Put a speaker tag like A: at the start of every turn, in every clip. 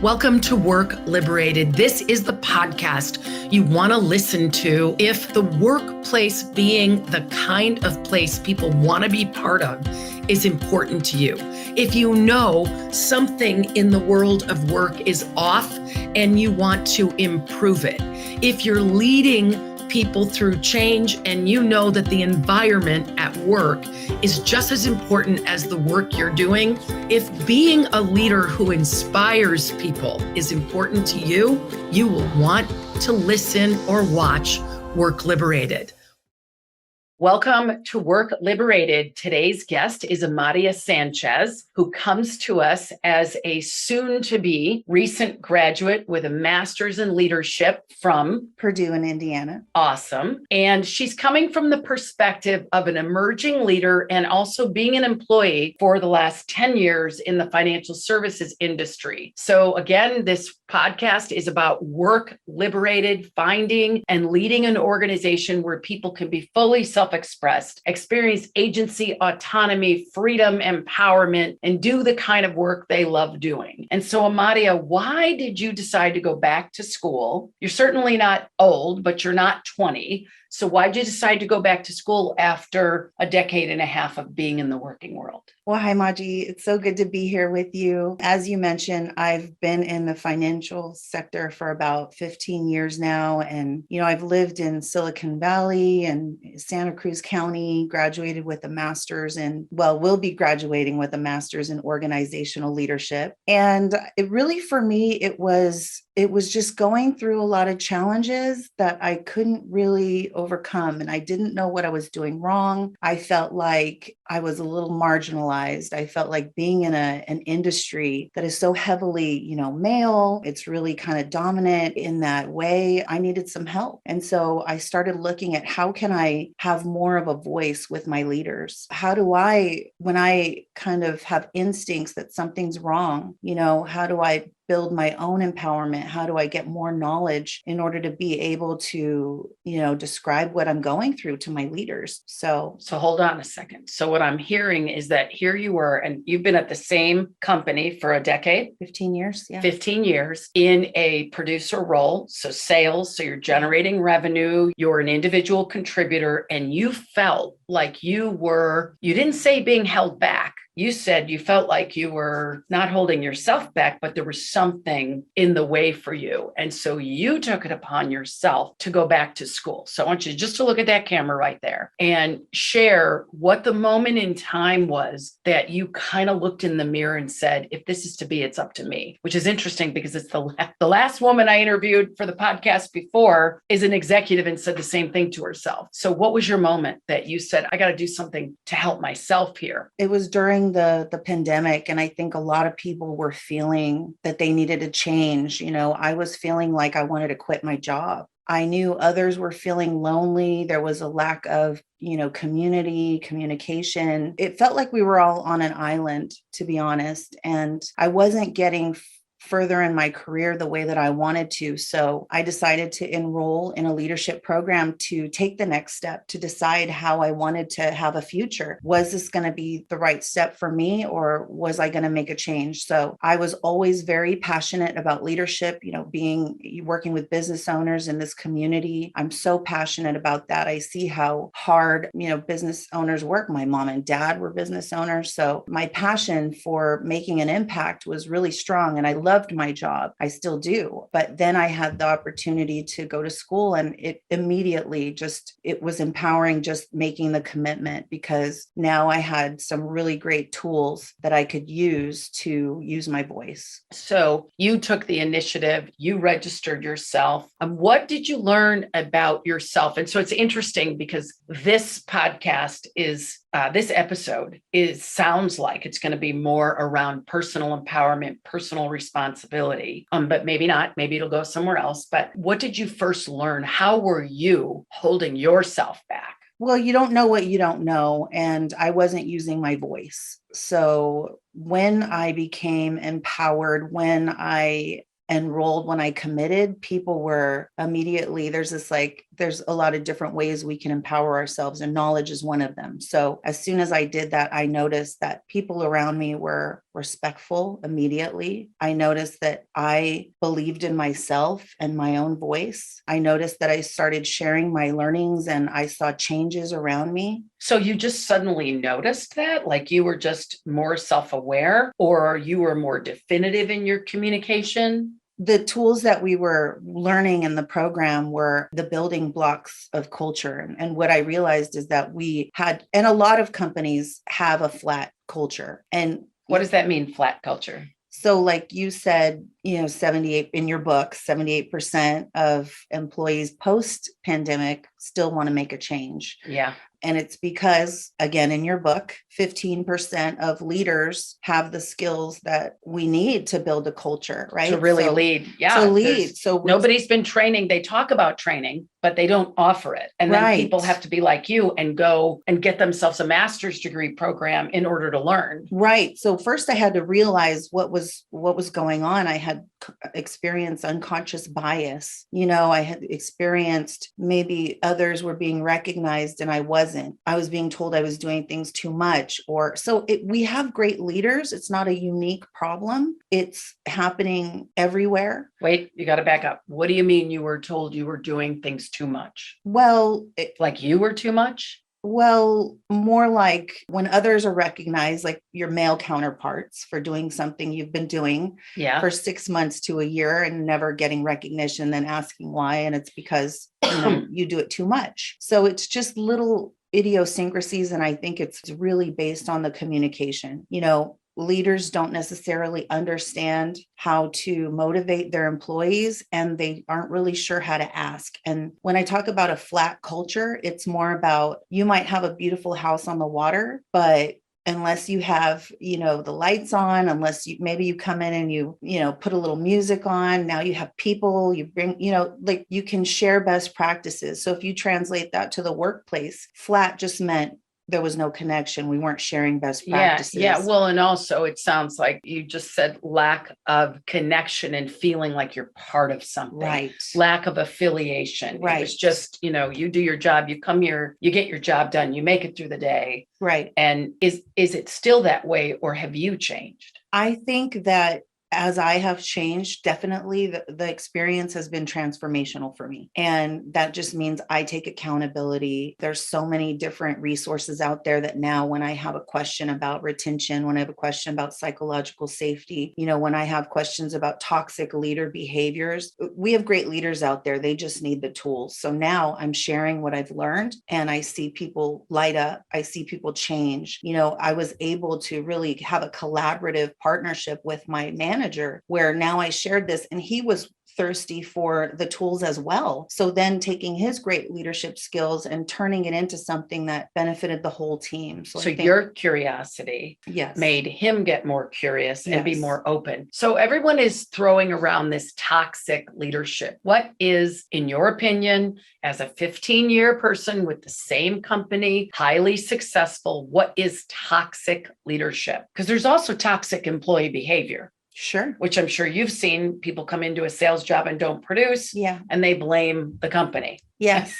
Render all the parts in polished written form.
A: Welcome to Work Liberated. This is the podcast you want to listen to if the workplace being the kind of place people want to be part of is important to you. If you know something in the world of work is off and you want to improve it. If you're leading people through change and you know that the environment at work is just as important as the work you're doing. If being a leader who inspires people is important to you, you will want to listen or watch Work Liberated. Welcome to Work Liberated. Today's guest is Amadea Sanchez, who comes to us as a soon-to-be recent graduate with a master's in leadership from
B: Purdue in Indiana.
A: Awesome. And she's coming from the perspective of an emerging leader and also being an employee for the last 10 years in the financial services industry. So again, this podcast is about work liberated, finding and leading an organization where people can be fully self-expressed, experience agency, autonomy, freedom, empowerment, and do the kind of work they love doing. And so, Amadea, why did you decide to go back to school? You're certainly not old, but you're not 20. So why did you decide to go back to school after a decade and a half of being in the working world?
B: Well, hi, Maji. It's so good to be here with you. As you mentioned, I've been in the financial sector for about 15 years now. And, I've lived in Silicon Valley and Santa Cruz County, graduated with a master's will be graduating with a master's in organizational leadership. And it really, for me, it was just going through a lot of challenges that I couldn't really overcome. And I didn't know what I was doing wrong. I felt like I was a little marginalized. I felt like being in an industry that is so heavily, male, it's really kind of dominant in that way. I needed some help. And so I started looking at how can I have more of a voice with my leaders? How do I, when I kind of have instincts that something's wrong, how do I build my own empowerment? How do I get more knowledge in order to be able to, describe what I'm going through to my leaders? So
A: hold on a second. So what I'm hearing is that here you were, and you've been at the same company for a decade.
B: 15 years. Yeah.
A: 15 years in a producer role. So sales, so you're generating revenue, you're an individual contributor, and you felt like you didn't say being held back. You said you felt like you were not holding yourself back, but there was something in the way for you. And so you took it upon yourself to go back to school. So I want you just to look at that camera right there and share what the moment in time was that you kind of looked in the mirror and said, if this is to be, it's up to me, which is interesting because it's the last woman I interviewed for the podcast before is an executive and said the same thing to herself. So what was your moment that you said, I got to do something to help myself here?
B: It was during the pandemic. And I think a lot of people were feeling that they needed a change. I was feeling like I wanted to quit my job. I knew others were feeling lonely. There was a lack of, community, communication. It felt like we were all on an island, to be honest. And I wasn't getting further in my career the way that I wanted to. So I decided to enroll in a leadership program to take the next step, to decide how I wanted to have a future. Was this going to be the right step for me, or was I going to make a change? So I was always very passionate about leadership, working with business owners in this community. I'm so passionate about that. I see how hard, business owners work. My mom and dad were business owners. So my passion for making an impact was really strong. And I loved my job. I still do. But then I had the opportunity to go to school, and it immediately it was empowering just making the commitment, because now I had some really great tools that I could use to use my voice.
A: So you took the initiative, you registered yourself. What did you learn about yourself? And so it's interesting because this podcast this episode sounds like it's going to be more around personal empowerment, personal responsibility, but maybe not. Maybe it'll go somewhere else. But what did you first learn? How were you holding yourself back?
B: Well, you don't know what you don't know. And I wasn't using my voice. So when I became empowered, when I enrolled, when I committed, people were immediately, there's this there's a lot of different ways we can empower ourselves, and knowledge is one of them. So as soon as I did that, I noticed that people around me were respectful immediately. I noticed that I believed in myself and my own voice. I noticed that I started sharing my learnings and I saw changes around me.
A: So you just suddenly noticed that, like you were just more self-aware, or you were more definitive in your communication?
B: The tools that we were learning in the program were the building blocks of culture. And what I realized is that we had, and a lot of companies have a flat culture. And
A: what does that mean, flat culture?
B: So like you said, 78 in your book, 78% of employees post-pandemic still want to make a change.
A: Yeah.
B: And it's because, again, in your book, 15% of leaders have the skills that we need to build a culture, right?
A: To really lead. Yeah.
B: To lead. So
A: nobody's been training. They talk about training, but they don't offer it. And then people have to be like you and go and get themselves a master's degree program in order to learn.
B: Right. So first I had to realize what was going on. I had experienced unconscious bias. I had experienced maybe others were being recognized and I wasn't. I was being told I was doing things too much. We have great leaders. It's not a unique problem. It's happening everywhere.
A: Wait, you got to back up. What do you mean you were told you were doing things too much?
B: Well,
A: like you were too much?
B: Well, more like when others are recognized, like your male counterparts, for doing something you've been doing for 6 months to a year and never getting recognition, then asking why. And it's because you do it too much. So it's just little idiosyncrasies. And I think it's really based on the communication. Leaders don't necessarily understand how to motivate their employees, and they aren't really sure how to ask. And when I talk about a flat culture, it's more about, you might have a beautiful house on the water, but unless you have, the lights on, unless maybe you come in and you put a little music on, now you have people, you bring, like you can share best practices. So if you translate that to the workplace, flat just meant there was no connection. We weren't sharing best practices.
A: Yeah. Well, and also it sounds like you just said lack of connection and feeling like you're part of something.
B: Right.
A: Lack of affiliation.
B: Right.
A: It was just, you do your job, you come here, you get your job done, you make it through the day.
B: Right.
A: And is it still that way, or have you changed?
B: I think that as I have changed, definitely the experience has been transformational for me. And that just means I take accountability. There's so many different resources out there that now when I have a question about retention, when I have a question about psychological safety, when I have questions about toxic leader behaviors, we have great leaders out there. They just need the tools. So now I'm sharing what I've learned and I see people light up. I see people change. I was able to really have a collaborative partnership with my manager, where now I shared this and he was thirsty for the tools as well. So then taking his great leadership skills and turning it into something that benefited the whole team.
A: So your curiosity made him get more curious and be more open. So everyone is throwing around this toxic leadership. What is, in your opinion, as a 15-year person with the same company, highly successful, what is toxic leadership? Because there's also toxic employee behavior.
B: Sure.
A: Which I'm sure you've seen. People come into a sales job and don't produce.
B: Yeah.
A: And they blame the company.
B: Yes.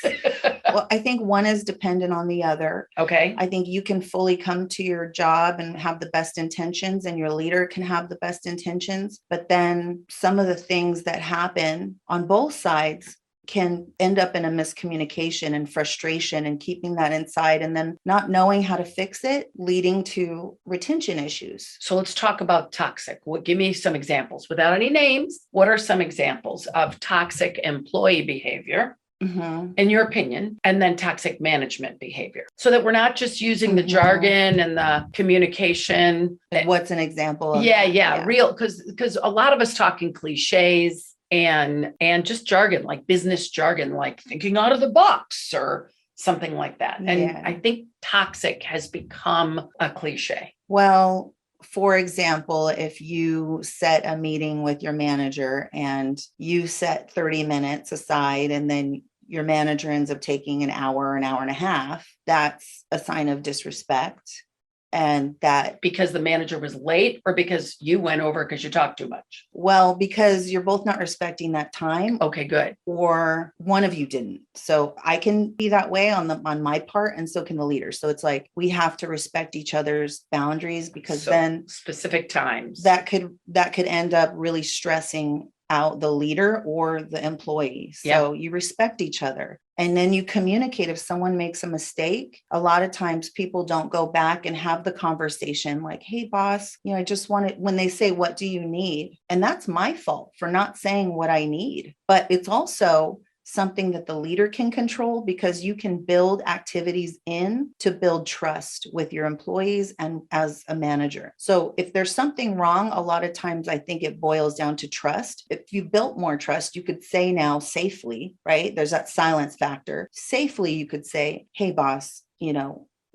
B: Well, I think one is dependent on the other.
A: Okay.
B: I think you can fully come to your job and have the best intentions, and your leader can have the best intentions. But then some of the things that happen on both sides can end up in a miscommunication and frustration, and keeping that inside and then not knowing how to fix it, leading to retention issues.
A: So let's talk about toxic. Give me some examples without any names. What are some examples of toxic employee behavior? In your opinion, and then toxic management behavior, so that we're not just using the jargon and the communication.
B: What's an example of
A: real, because a lot of us talking cliches and just jargon, like business jargon, like thinking out of the box or something like that. And I think toxic has become a cliche.
B: Well, for example, if you set a meeting with your manager and you set 30 minutes aside and then your manager ends up taking an hour and a half, that's a sign of disrespect. And that
A: because the manager was late or because you went over because you talked too much?
B: Well, because you're both not respecting that time.
A: Okay, good.
B: Or one of you didn't. So I can be that way on my part, and so can the leader. So it's like we have to respect each other's boundaries, because then
A: specific times
B: that could end up really stressing out the leader or the employee. So you respect each other. And then you communicate. If someone makes a mistake, a lot of times people don't go back and have the conversation like, hey, boss, I just wanted, when they say, what do you need? And that's my fault for not saying what I need. But it's also something that the leader can control, because you can build activities in to build trust with your employees and as a manager. So if there's something wrong, a lot of times I think it boils down to trust. If you built more trust, you could say now safely, right? There's that silence factor. Safely, you could say, hey, boss,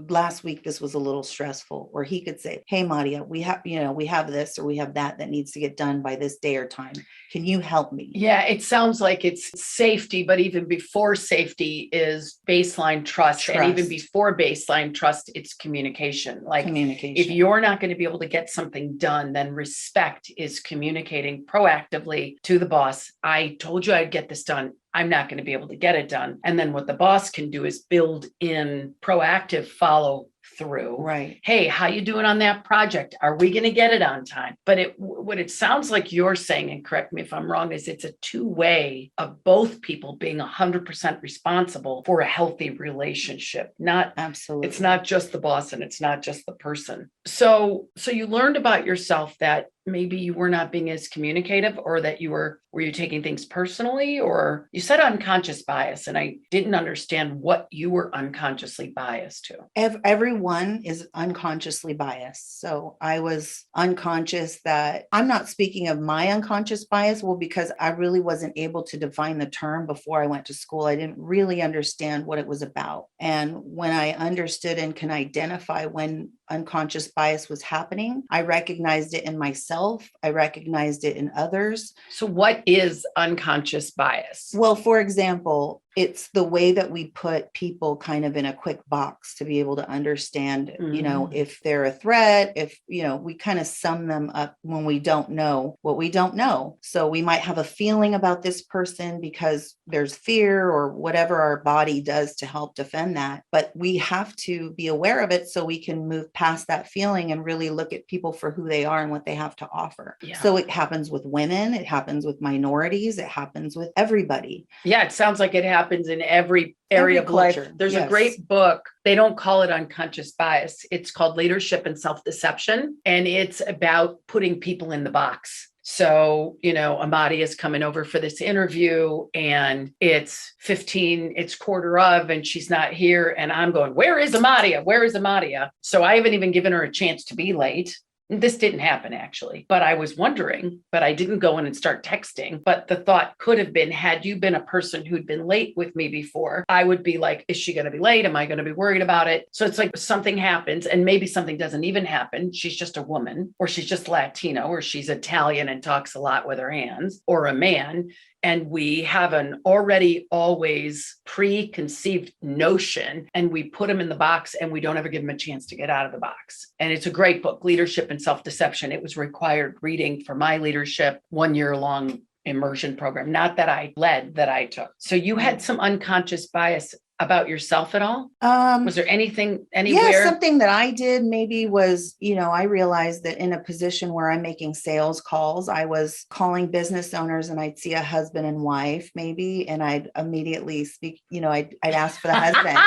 B: last week this was a little stressful. Or he could say, hey, Madia, we have this or we have that needs to get done by this day or time. Can you help me? Yeah,
A: it sounds like it's safety, but even before safety is baseline trust. And even before baseline trust, it's communication. If you're not going to be able to get something done, then respect is communicating proactively to the boss. I told you I'd get this done. I'm not going to be able to get it done. And then what the boss can do is build in proactive follow through.
B: Right.
A: Hey, how you doing on that project? Are we going to get it on time? But what it sounds like you're saying, and correct me if I'm wrong, is it's a two-way of both people being 100% responsible for a healthy relationship.
B: Absolutely.
A: It's not just the boss and it's not just the person. So you learned about yourself that maybe you were not being as communicative, or that were you taking things personally? Or you said unconscious bias, and I didn't understand what you were unconsciously biased to.
B: Everyone is unconsciously biased. So I was unconscious that I'm not speaking of my unconscious bias. Well, because I really wasn't able to define the term before I went to school. I didn't really understand what it was about. And when I understood and can identify when unconscious bias was happening, I recognized it in myself. I recognized it in others.
A: So what is unconscious bias?
B: Well, for example, it's the way that we put people kind of in a quick box to be able to understand, if they're a threat, if, we kind of sum them up when we don't know what we don't know. So we might have a feeling about this person because there's fear or whatever our body does to help defend that. But we have to be aware of it so we can move past that feeling and really look at people for who they are and what they have to offer.
A: Yeah.
B: So it happens with women, it happens with minorities, it happens with everybody.
A: Yeah, it sounds like it happens in every area of life. There's a great book. They don't call it unconscious bias. It's called Leadership and Self-Deception. And it's about putting people in the box. So, Amadea is coming over for this interview and it's 15, it's quarter of, and she's not here. And I'm going, where is Amadea? Where is Amadea? So I haven't even given her a chance to be late. This didn't happen actually, but I was wondering, but I didn't go in and start texting. But the thought could have been, had you been a person who'd been late with me before, I would be like, is she going to be late? Am I going to be worried about it? So it's like something happens and maybe something doesn't even happen. She's just a woman, or she's just Latino, or she's Italian and talks a lot with her hands, or a man. And we have an already always preconceived notion, and we put them in the box and we don't ever give them a chance to get out of the box. And it's a great book, Leadership and Self-Deception. It was required reading for my leadership 1 year long immersion program, not that I led, that I took. So you had some unconscious bias about yourself at all? Was there anything anywhere?
B: Yeah, something that I did maybe was, I realized that in a position where I'm making sales calls, I was calling business owners and I'd see a husband and wife maybe, and I'd immediately speak, I'd ask for the husband.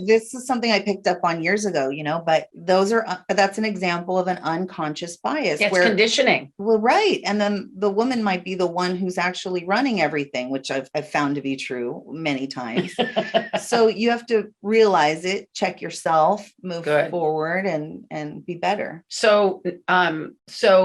B: This is something I picked up on years ago, but that's an example of an unconscious bias.
A: It's conditioning.
B: Well, right. And then the woman might be the one who's actually running everything, which I've found to be true many times. So you have to realize it, check yourself, move forward and be better.
A: So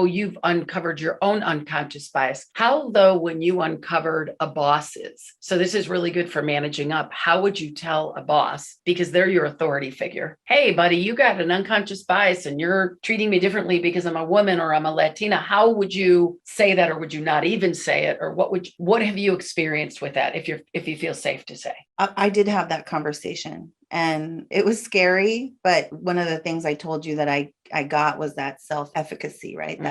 A: you've uncovered your own unconscious bias. How though, when you uncovered a boss's, so this is really good for managing up, how would you tell a boss, because they're your authority figure. Hey, buddy, you got an unconscious bias and you're treating me differently because I'm a woman or I'm a Latina. How would you say that, or would you not even say it? Or what have you experienced with that, if you feel safe to say?
B: I did have that conversation and it was scary. But one of the things I told you that I got was that self-efficacy, right?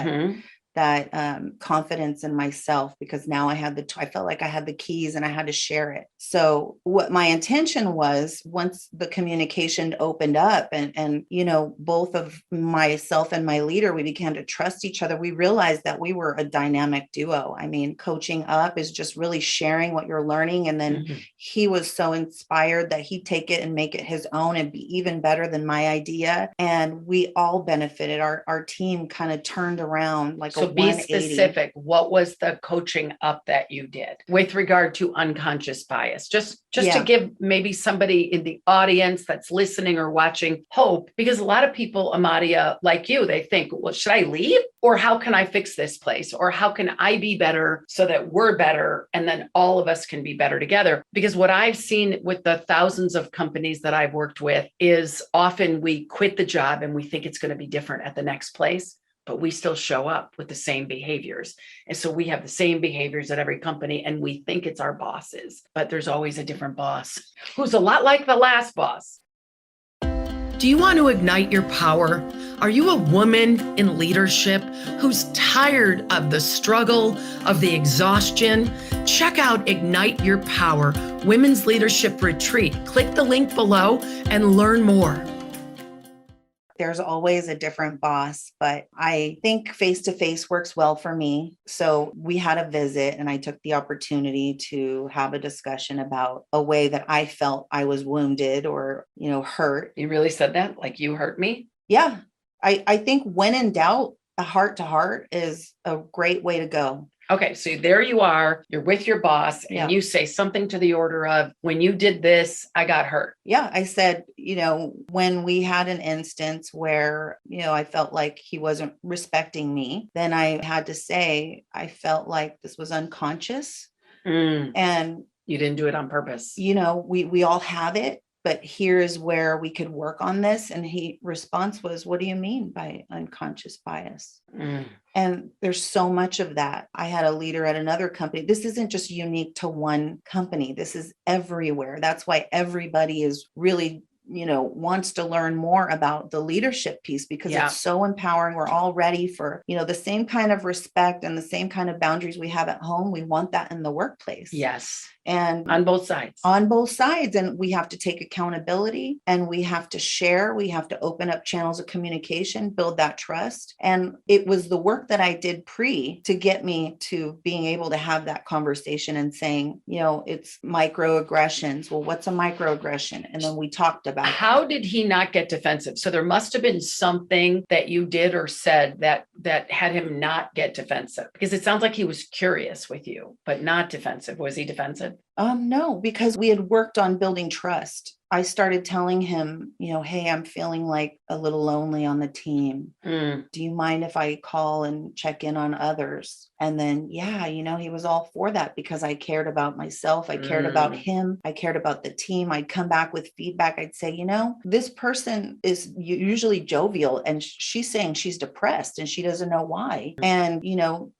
B: That confidence in myself, because now I felt like I had the keys and I had to share it. So what my intention was, once the communication opened up and both of myself and my leader, we began to trust each other. We realized that we were a dynamic duo. I mean, coaching up is just really sharing what you're learning. And then he was so inspired that he'd take it and make it his own and be even better than my idea. And we all benefited. Our team kind of turned around like
A: so be specific. What was the coaching up that you did with regard to unconscious bias? Just to give maybe somebody in the audience that's listening or watching hope, because a lot of people, Amadea, like you, they think, well, should I leave? Or how can I fix this place? Or how can I be better so that we're better? And then all of us can be better together. Because what I've seen with the thousands of companies that I've worked with is often we quit the job and we think it's going to be different at the next place, but we still show up with the same behaviors. And so we have the same behaviors at every company and we think it's our bosses, but there's always a different boss who's a lot like the last boss. Do you want to ignite your power? Are you a woman in leadership who's tired of the struggle, of the exhaustion? Check out Ignite Your Power, Women's Leadership Retreat. Click the link below and learn more.
B: There's always a different boss, but I think face-to-face works well for me. So we had a visit and I took the opportunity to have a discussion about a way that I felt I was wounded or, hurt.
A: You really said that? Like, you hurt me?
B: Yeah. I think when in doubt, a heart-to-heart is a great way to go.
A: Okay, so there you are, you're with your boss and you say something to the order of, when you did this, I got hurt.
B: Yeah, I said, when we had an instance where, I felt like he wasn't respecting me, then I had to say, I felt like this was unconscious. And
A: you didn't do it on purpose.
B: We all have it. But here's where we could work on this. And response was, what do you mean by unconscious bias? And there's so much of that. I had a leader at another company. This isn't just unique to one company. This is everywhere. That's why everybody is really wants to learn more about the leadership piece, because it's so empowering. We're all ready for, the same kind of respect and the same kind of boundaries we have at home. We want that in the workplace.
A: Yes.
B: And
A: on both sides.
B: And we have to take accountability and we have to share. We have to open up channels of communication, build that trust. And it was the work that I did to get me to being able to have that conversation and saying, it's microaggressions. Well, what's a microaggression? And then we talked about
A: how did he not get defensive? So there must have been something that you did or said that had him not get defensive, because it sounds like he was curious with you, but not defensive. Was he defensive?
B: No, because we had worked on building trust. I started telling him, hey, I'm feeling like a little lonely on the team. Do you mind if I call and check in on others? And then, he was all for that, because I cared about myself. I cared about him. I cared about the team. I'd come back with feedback. I'd say, this person is usually jovial and she's saying she's depressed and she doesn't know why. And,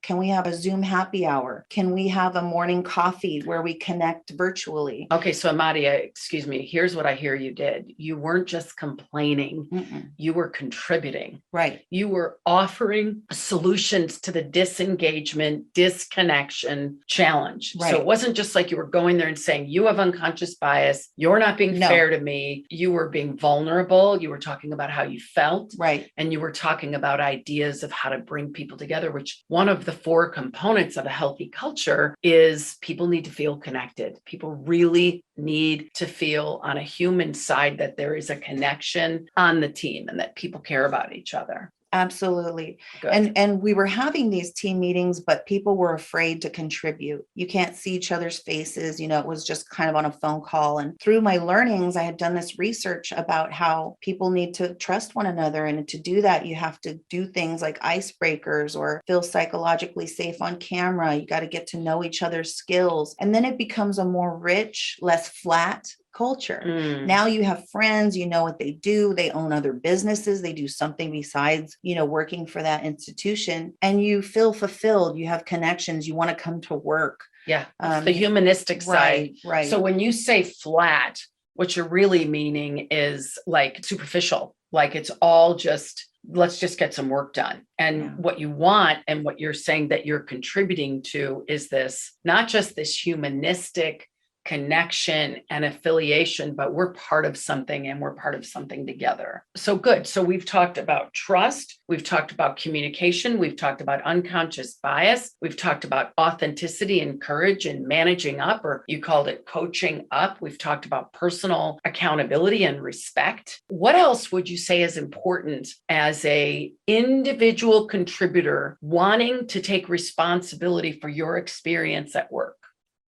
B: can we have a Zoom happy hour? Can we have a morning coffee where we connect virtually?
A: Okay. So Amadea, excuse me, here's what I hear you did. You weren't just complaining. You were contributing.
B: Right.
A: You were offering solutions to the disengagement, disconnection challenge.
B: Right.
A: So it wasn't just like you were going there and saying, you have unconscious bias. You're not being fair to me. You were being vulnerable. You were talking about how you felt.
B: Right.
A: And you were talking about ideas of how to bring people together, which one of the 4 components of a healthy culture is people need to feel connected. People really need to feel on a human side that there is a connection on the team and that people care about each other.
B: Absolutely.
A: Good.
B: And we were having these team meetings, but people were afraid to contribute. You can't see each other's faces. It was just kind of on a phone call. And through my learnings, I had done this research about how people need to trust one another. And to do that, you have to do things like icebreakers or feel psychologically safe on camera. You got to get to know each other's skills. And then it becomes a more rich, less flat culture.
A: Mm.
B: Now you have friends, you know what they do. They own other businesses. They do something besides, working for that institution, and you feel fulfilled. You have connections. You want to come to work.
A: Yeah. The humanistic side.
B: Right.
A: So when you say flat, what you're really meaning is like superficial, like it's all just, let's just get some work done. And what you want and what you're saying that you're contributing to is this, not just this humanistic connection and affiliation, but we're part of something and we're part of something together. So good. So we've talked about trust. We've talked about communication. We've talked about unconscious bias. We've talked about authenticity and courage and managing up, or you called it coaching up. We've talked about personal accountability and respect. What else would you say is important as a individual contributor wanting to take responsibility for your experience at work?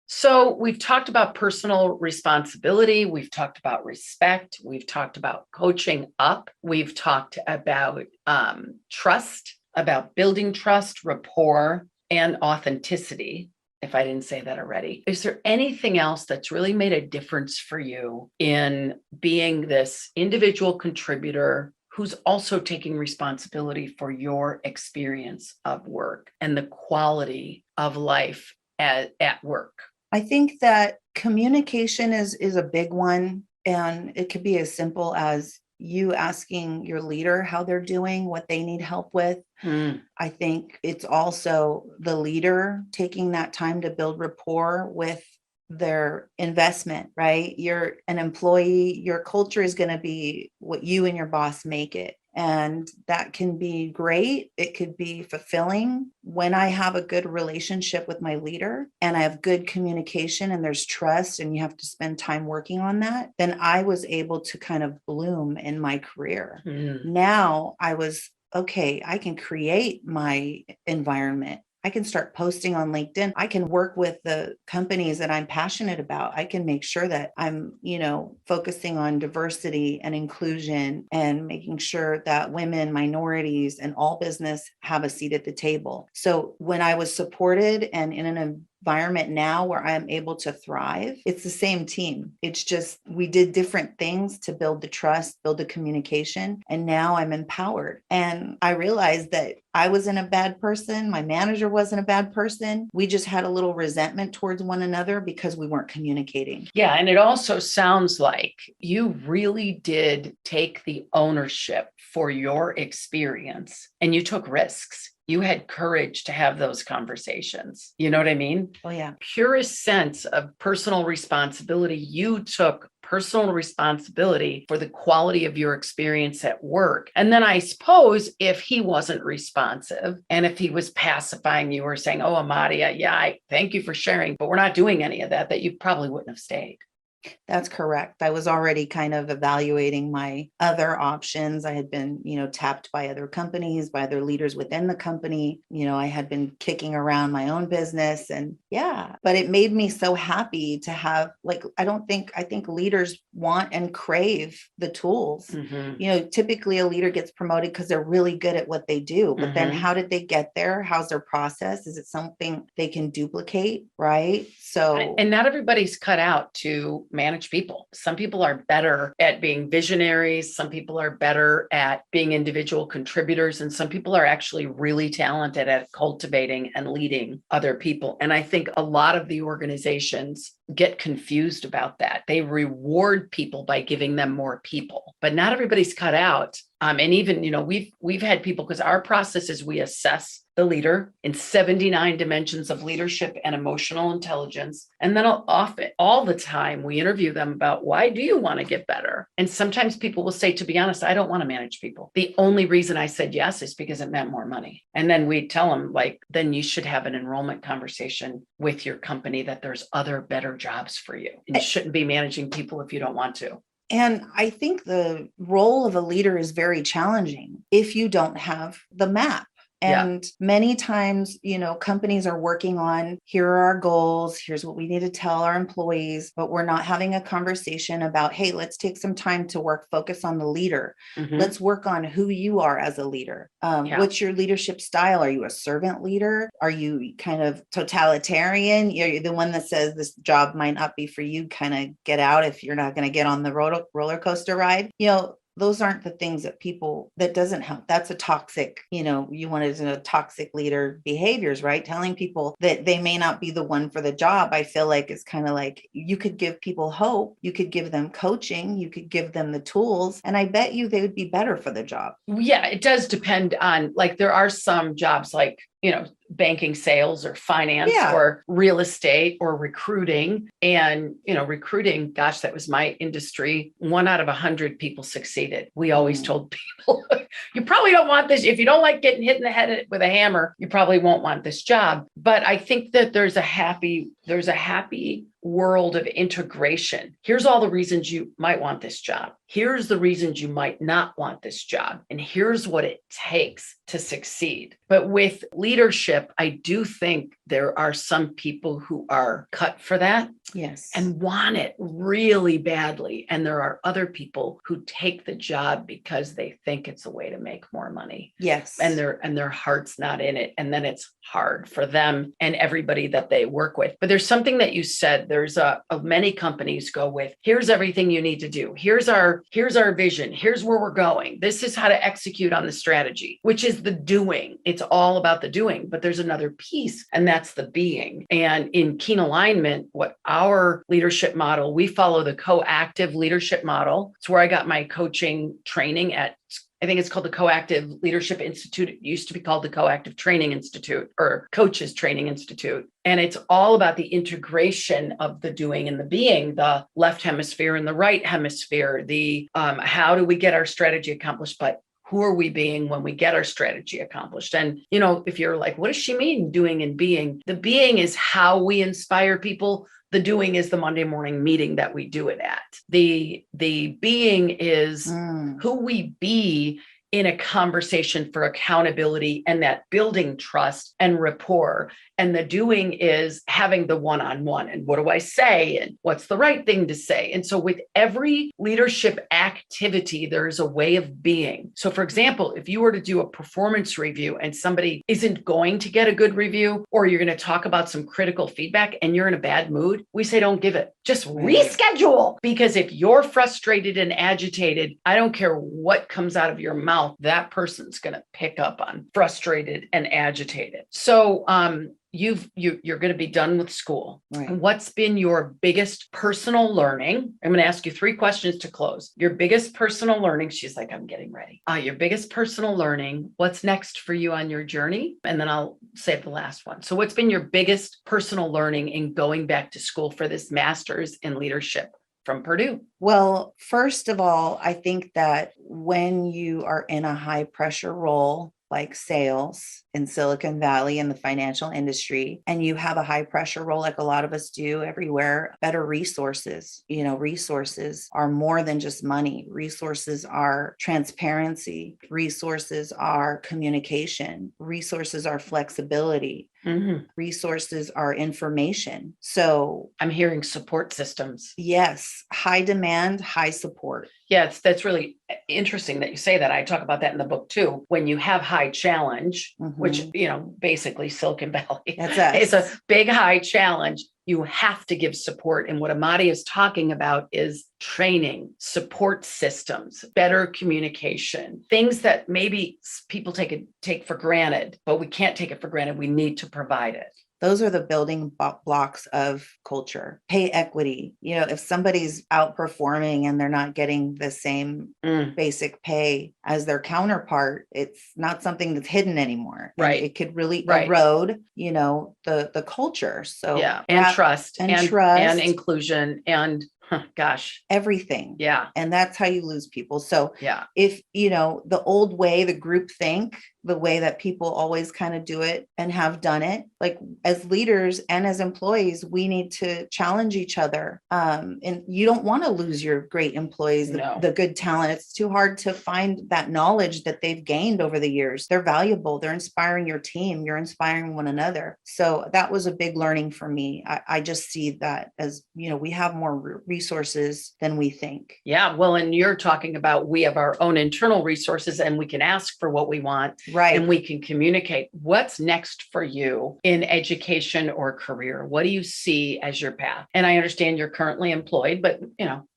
A: So we've talked about personal responsibility. We've talked about respect. We've talked about coaching up. We've talked about trust, about building trust, rapport, and authenticity, if I didn't say that already. Is there anything else that's really made a difference for you in being this individual contributor who's also taking responsibility for your experience of work and the quality of life at work?
B: I think that communication is a big one, and it could be as simple as you asking your leader how they're doing, what they need help with. I think it's also the leader taking that time to build rapport with their investment, right? You're an employee, your culture is going to be what you and your boss make it. And that can be great. It could be fulfilling. When I have a good relationship with my leader and I have good communication and there's trust and you have to spend time working on that, then I was able to kind of bloom in my career. Now I was, okay, I can create my environment. I can start posting on LinkedIn. I can work with the companies that I'm passionate about. I can make sure that I'm, focusing on diversity and inclusion and making sure that women, minorities, and all business have a seat at the table. So when I was supported and in an environment now where I'm able to thrive, it's the same team. It's just we did different things to build the trust, build the communication, and now I'm empowered. And I realized that I wasn't a bad person. My manager wasn't a bad person. We just had a little resentment towards one another because we weren't communicating.
A: Yeah. And it also sounds like you really did take the ownership for your experience and you took risks. You had courage to have those conversations. You know what I mean?
B: Oh, yeah.
A: Purest sense of personal responsibility. You took personal responsibility for the quality of your experience at work. And then I suppose if he wasn't responsive and if he was pacifying you or saying, oh, Amadea, I thank you for sharing, but we're not doing any of that, you probably wouldn't have stayed.
B: That's correct. I was already kind of evaluating my other options. I had been, tapped by other companies, by other leaders within the company. I had been kicking around my own business but it made me so happy to have, I think leaders want and crave the tools. Typically a leader gets promoted because they're really good at what they do, but then how did they get there? How's their process? Is it something they can duplicate? Right. So,
A: and not everybody's cut out to manage people. Some people are better at being visionaries. Some people are better at being individual contributors. And some people are actually really talented at cultivating and leading other people. And I think a lot of the organizations get confused about that. They reward people by giving them more people, but not everybody's cut out. And even, we've had people, because our process is we assess the leader in 79 dimensions of leadership and emotional intelligence. And then often, all the time, we interview them about, why do you want to get better? And sometimes people will say, to be honest, I don't want to manage people. The only reason I said yes is because it meant more money. And then we tell them, then you should have an enrollment conversation with your company that there's other better jobs for you. And you shouldn't be managing people if you don't want to.
B: And I think the role of a leader is very challenging if you don't have the map. And many times, companies are working on, here are our goals, here's what we need to tell our employees, but we're not having a conversation about, hey, let's take some time to focus on the leader. Let's work on who you are as a leader. What's your leadership style? Are you a servant leader? Are you kind of totalitarian? You're the one that says this job might not be for you, kind of get out if you're not going to get on the roller coaster ride. Those aren't the things that doesn't help. That's a toxic, you wanted to toxic leader behaviors, right? Telling people that they may not be the one for the job. I feel like it's kind of like you could give people hope. You could give them coaching. You could give them the tools. And I bet you they would be better for the job.
A: Yeah, it does depend on, like, there are some jobs like, banking, sales, or finance, or real estate, or recruiting. And, recruiting, gosh, that was my industry. 1 out of 100 people succeeded. We always told people, you probably don't want this. If you don't like getting hit in the head with a hammer, you probably won't want this job. But I think that there's a happy world of integration. Here's all the reasons you might want this job. Here's the reasons you might not want this job. And here's what it takes to succeed. But with leadership, I do think there are some people who are cut for that.
B: Yes.
A: And want it really badly. And there are other people who take the job because they think it's a way to make more money.
B: Yes.
A: And their heart's not in it. And then it's hard for them and everybody that they work with. But there's something that you said, there's many companies go with, here's everything you need to do. Here's our vision. Here's where we're going. This is how to execute on the strategy, which is the doing. It's all about the doing, but there's another piece, and that's the being. And in Keen Alignment, what our leadership model, we follow the coactive leadership model. It's where I got my coaching training at, I think it's called the Coactive Leadership Institute. It used to be called the Coactive Training Institute, or Coaches Training Institute. And it's all about the integration of the doing and the being, the left hemisphere and the right hemisphere, the how do we get our strategy accomplished, but who are we being when we get our strategy accomplished? And, if you're like, what does she mean doing and being? The being is how we inspire people. The doing is the Monday morning meeting that we do it at. The being is who we be in a conversation for accountability and that building trust and rapport. And the doing is having the one-on-one. And what do I say? And what's the right thing to say? And so with every leadership activity, there's a way of being. So for example, if you were to do a performance review and somebody isn't going to get a good review, or you're going to talk about some critical feedback and you're in a bad mood, we say, don't give it. Just reschedule. Because if you're frustrated and agitated, I don't care what comes out of your mouth, that person's going to pick up on frustrated and agitated. So, you're going to be done with school. Right. What's been your biggest personal learning? I'm going to ask you 3 questions to close. Your biggest personal learning. She's like, I'm getting ready. Your biggest personal learning. What's next for you on your journey? And then I'll save the last one. So what's been your biggest personal learning in going back to school for this master's in leadership from Purdue?
B: Well, first of all, I think that when you are in a high pressure role, like sales in Silicon Valley in the financial industry, and you have a high pressure role like a lot of us do everywhere, better resources. Resources are more than just money. Resources are transparency. Resources are communication. Resources are flexibility. Mm-hmm. Resources are information. So
A: I'm hearing support systems.
B: Yes. High demand, high support.
A: Yes, that's really interesting that you say that. I talk about that in the book too. When you have high challenge, which, basically Silicon Valley, it's a big high challenge. You have to give support. And what Amadea is talking about is training, support systems, better communication, things that maybe people take for granted, but we can't take it for granted. We need to provide it.
B: Those are the building blocks of culture. Pay equity. If somebody's outperforming and they're not getting the same basic pay as their counterpart, it's not something that's hidden anymore.
A: Right.
B: And it could really erode, the culture. So
A: and trust
B: and trust
A: and inclusion and
B: everything.
A: Yeah.
B: And that's how you lose people. So if, the old way, the group think, the way that people always kind of do it and have done it. Like as leaders and as employees, we need to challenge each other. And you don't want to lose your great employees, the good talent. It's too hard to find that knowledge that they've gained over the years. They're valuable. They're inspiring your team. You're inspiring one another. So that was a big learning for me. I just see that as, we have more resources than we think.
A: Yeah. Well, and you're talking about we have our own internal resources and we can ask for what we want.
B: Right.
A: And we can communicate. What's next for you in education or career? What do you see as your path? And I understand you're currently employed, but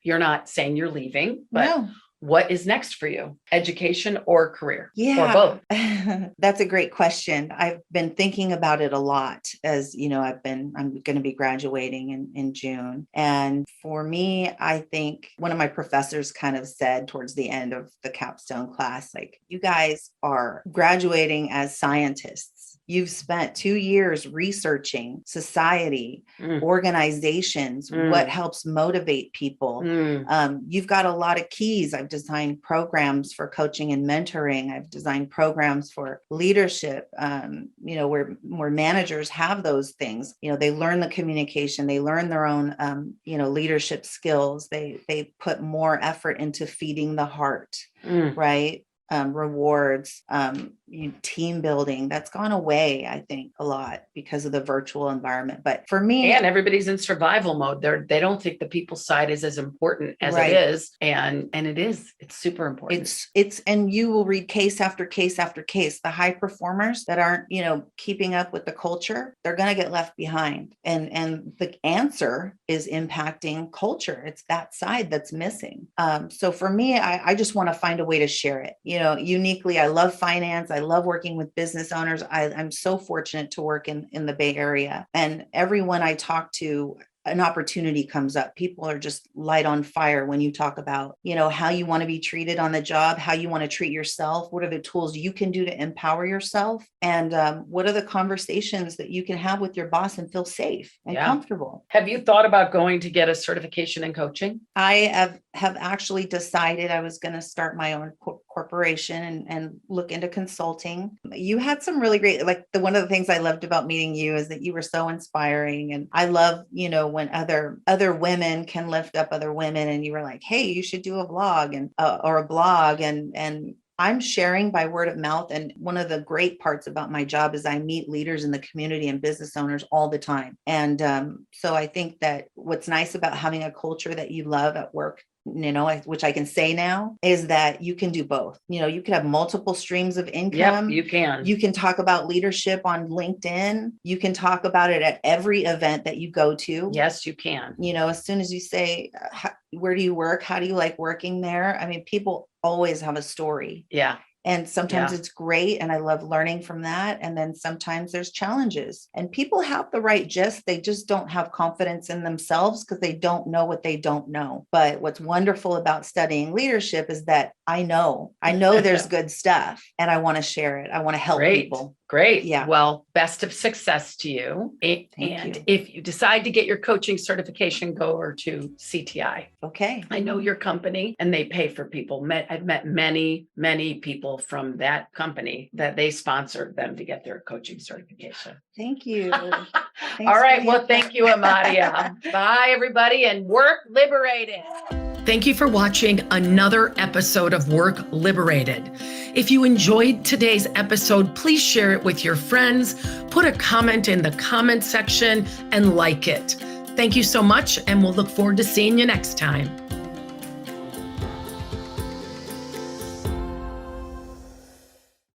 A: you're not saying you're leaving, but no. What is next for you? Education or career?
B: Yeah.
A: Or both?
B: That's a great question. I've been thinking about it a lot as, I'm going to be graduating in June. And for me, I think one of my professors kind of said towards the end of the capstone class, like, you guys are graduating as scientists. You've spent 2 years researching society, organizations, what helps motivate people. You've got a lot of keys. I've designed programs for coaching and mentoring. I've designed programs for leadership, where managers have those things. They learn the communication, they learn their own, leadership skills. They put more effort into feeding the heart, right? Rewards, team building. That's gone away, I think, a lot because of the virtual environment. But for me,
A: and everybody's in survival mode. They don't think the people side is as important as it is. And it is. It's super important.
B: And you will read case after case after case. The high performers that aren't, keeping up with the culture, they're going to get left behind. And the answer is impacting culture. It's that side that's missing. So for me, I just want to find a way to share it. Uniquely, I love finance. I love working with business owners. I'm so fortunate to work in the Bay Area. And everyone I talk to, an opportunity comes up. People are just light on fire when you talk about, how you want to be treated on the job, how you want to treat yourself. What are the tools you can do to empower yourself? And what are the conversations that you can have with your boss and feel safe and comfortable?
A: Have you thought about going to get a certification in coaching?
B: I have actually decided I was going to start my own corporation and look into consulting. You had some really great, one of the things I loved about meeting you is that you were so inspiring. And I love, when other women can lift up other women, and you were like, hey, you should do a vlog or a blog. And I'm sharing by word of mouth. And one of the great parts about my job is I meet leaders in the community and business owners all the time. And so I think that what's nice about having a culture that you love at work, which I can say now, is that you can do both. You can have multiple streams of income.
A: Yep, you can.
B: You can talk about leadership on LinkedIn. You can talk about it at every event that you go to.
A: Yes, you can.
B: As soon as you say, where do you work? How do you like working there? I mean, people always have a story.
A: Yeah.
B: And sometimes it's great. And I love learning from that. And then sometimes there's challenges, and people have the right gist. They just don't have confidence in themselves because they don't know what they don't know. But what's wonderful about studying leadership is that I know there's good stuff, and I want to share it. I want to help people.
A: Great.
B: Yeah.
A: Well, best of success to you.
B: Thank you.
A: If you decide to get your coaching certification, go over to CTI.
B: Okay.
A: I know your company, and they pay for people. I've met many, many people from that company that they sponsored them to get their coaching certification.
B: Thank you.
A: All right. Well, thank you, Amadea. Bye, everybody, and work liberated. Thank you for watching another episode of Work Liberated. If you enjoyed today's episode, please share it with your friends, put a comment in the comment section, and like it. Thank you so much, and we'll look forward to seeing you next time.